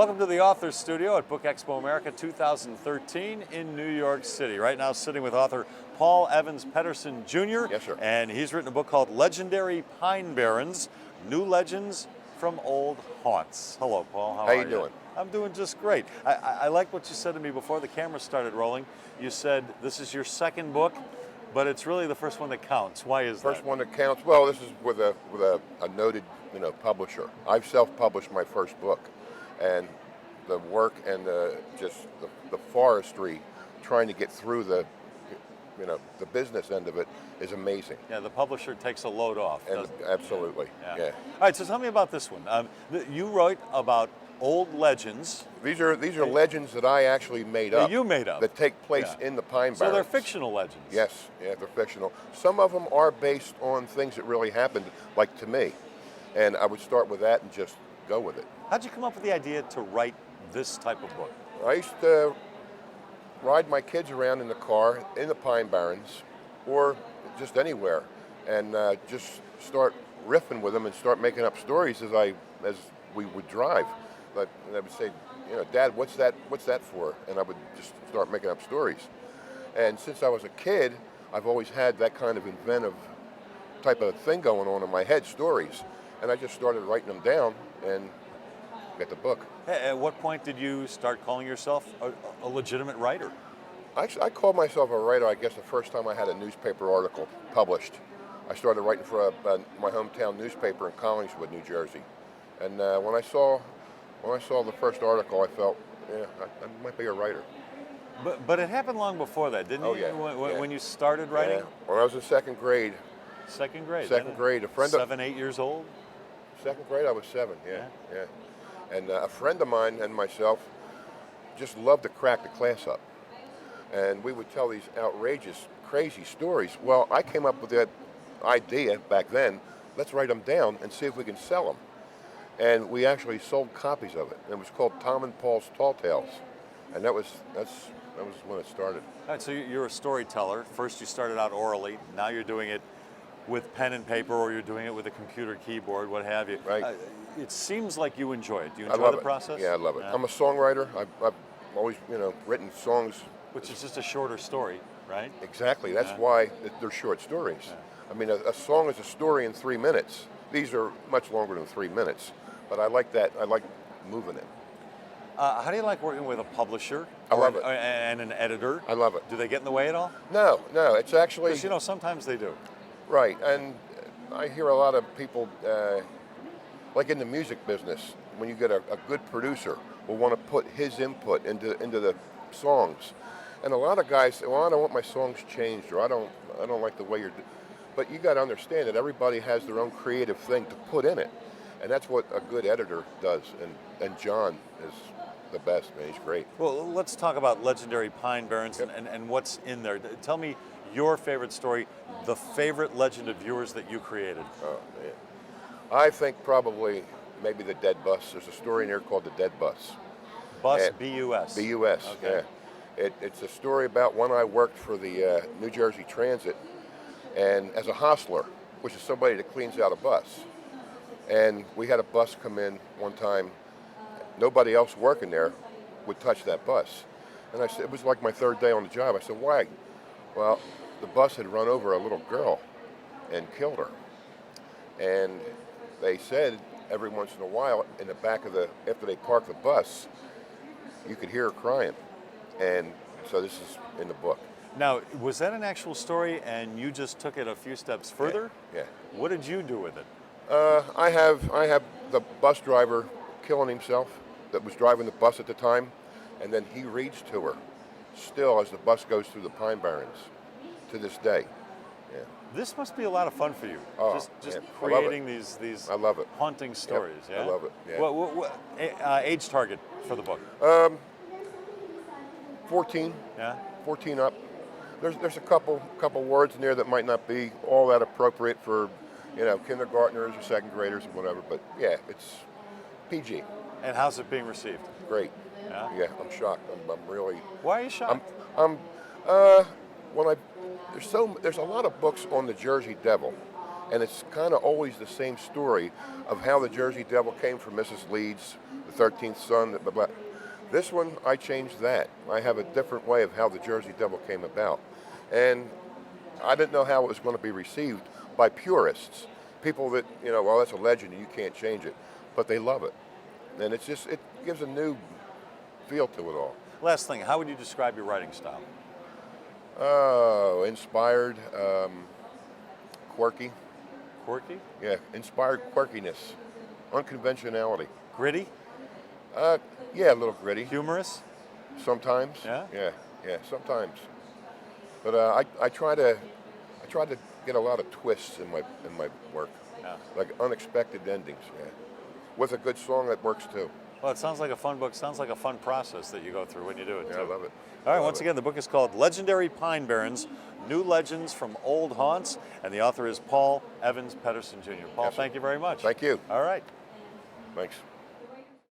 Welcome to the Authors Studio at Book Expo America 2013 in New York City. Right now sitting with author Paul Evans Pedersen Jr. Yes, sir. And he's written a book called Legendary Pine Barrens, New Legends from Old Haunts. Hello, Paul. How are you doing? I'm doing just great. I like what you said to me before the camera started rolling. You said this is your second book, but it's really the first one that counts. Why is that? First one that counts. Well, this is with a noted publisher. I've self-published my first book, and the work and the forestry, trying to get through the business end of it is amazing. Yeah, the publisher takes a load off. And absolutely, yeah. All right, so tell me about this one. You wrote about old legends. These are legends that I actually made up. You made up. That take place in the Pine Barrens. So they're fictional legends. Yes, yeah, they're fictional. Some of them are based on things that really happened, like to me. And I would start with that and just go with it. How'd you come up with the idea to write this type of book? I used to ride my kids around in the car in the Pine Barrens or just anywhere and just start riffing with them and start making up stories as we would drive. But I would say, Dad, what's that for? And I would just start making up stories. And since I was a kid, I've always had that kind of inventive type of thing going on in my head, stories. And I just started writing them down and got the book. At what point did you start calling yourself a legitimate writer? I called myself a writer, I guess, the first time I had a newspaper article published. I started writing for my hometown newspaper in Collingswood, New Jersey. And when I saw the first article, I felt, I might be a writer. But it happened long before that, didn't it? When you started writing? Yeah. When I was in second grade. Second grade? Second grade. A friend 7, 8 years old? Second grade, I was 7, yeah. And a friend of mine and myself just loved to crack the class up. And we would tell these outrageous, crazy stories. Well, I came up with that idea back then, let's write them down and see if we can sell them. And we actually sold copies of it. It was called Tom and Paul's Tall Tales. And that was when it started. All right, so you're a storyteller. First you started out orally, now you're doing it with pen and paper, or you're doing it with a computer keyboard, what have you. Right. It seems like you enjoy it. Do you enjoy the process? Yeah, I love it. Yeah. I'm a songwriter. I've always, written songs. Which is just a shorter story, right? Exactly. That's why they're short stories. Yeah. I mean, a song is a story in 3 minutes. These are much longer than 3 minutes. But I like that. I like moving it. How do you like working with a publisher? I love it. And an editor? I love it. Do they get in the way at all? No. It's actually... Because, sometimes they do. Right, and I hear a lot of people, like in the music business, when you get a good producer, will want to put his input into the songs. And a lot of guys say, well, I don't want my songs changed, or I don't like the way you're... But you got to understand that everybody has their own creative thing to put in it. And that's what a good editor does. And John is the best, man. He's great. Well, let's talk about Legendary Pine Barrens and what's in there. Tell me your favorite story, the favorite legend of yours that you created. Oh, man. I think probably maybe the Dead Bus. There's a story in here called The Dead Bus. Bus, B-U-S. B-U-S, okay. Yeah. It's a story about when I worked for the New Jersey Transit and as a hostler, which is somebody that cleans out a bus. And we had a bus come in one time. Nobody else working there would touch that bus. And I said, it was like my third day on the job. I said, why? Well, the bus had run over a little girl and killed her. And they said every once in a while in the back of after they parked the bus, you could hear her crying. And so this is in the book. Now, was that an actual story and you just took it a few steps further? Yeah. What did you do with it? I have the bus driver killing himself that was driving the bus at the time, and then he reads to her still as the bus goes through the Pine Barrens to this day. Yeah. This must be a lot of fun for you. Oh, just man, creating these I love it. haunting stories. Yep, yeah? I love it. Yeah. What age target for the book? 14. Yeah. 14 up. There's a couple words in there that might not be all that appropriate for kindergartners or second graders or whatever. But yeah, it's PG. And how's it being received? Great. Yeah. Yeah, I'm shocked. I'm really. Why are you shocked? There's a lot of books on the Jersey Devil, and it's kind of always the same story of how the Jersey Devil came from Mrs. Leeds, the 13th son. Blah, blah. This one, I changed that. I have a different way of how the Jersey Devil came about. And I didn't know how it was going to be received by purists. People that, well, that's a legend and you can't change it. But they love it. And it gives a new feel to it all. Last thing, how would you describe your writing style? Oh, inspired, quirky. Quirky? Yeah, inspired quirkiness, unconventionality. Gritty? Yeah, a little gritty. Humorous? Sometimes. Yeah? Yeah, sometimes. But I try to get a lot of twists in my work. Yeah. Like unexpected endings, yeah. With a good song that works too. Well, it sounds like a fun book. Sounds like a fun process that you go through when you do it, Yeah, too. I love it. All right, once again, the book is called Legendary Pine Barrens, New Legends from Old Haunts, and the author is Paul Evans Pedersen Jr. Paul, Yes, sir. thank you very much. Thank you. All right. Thanks.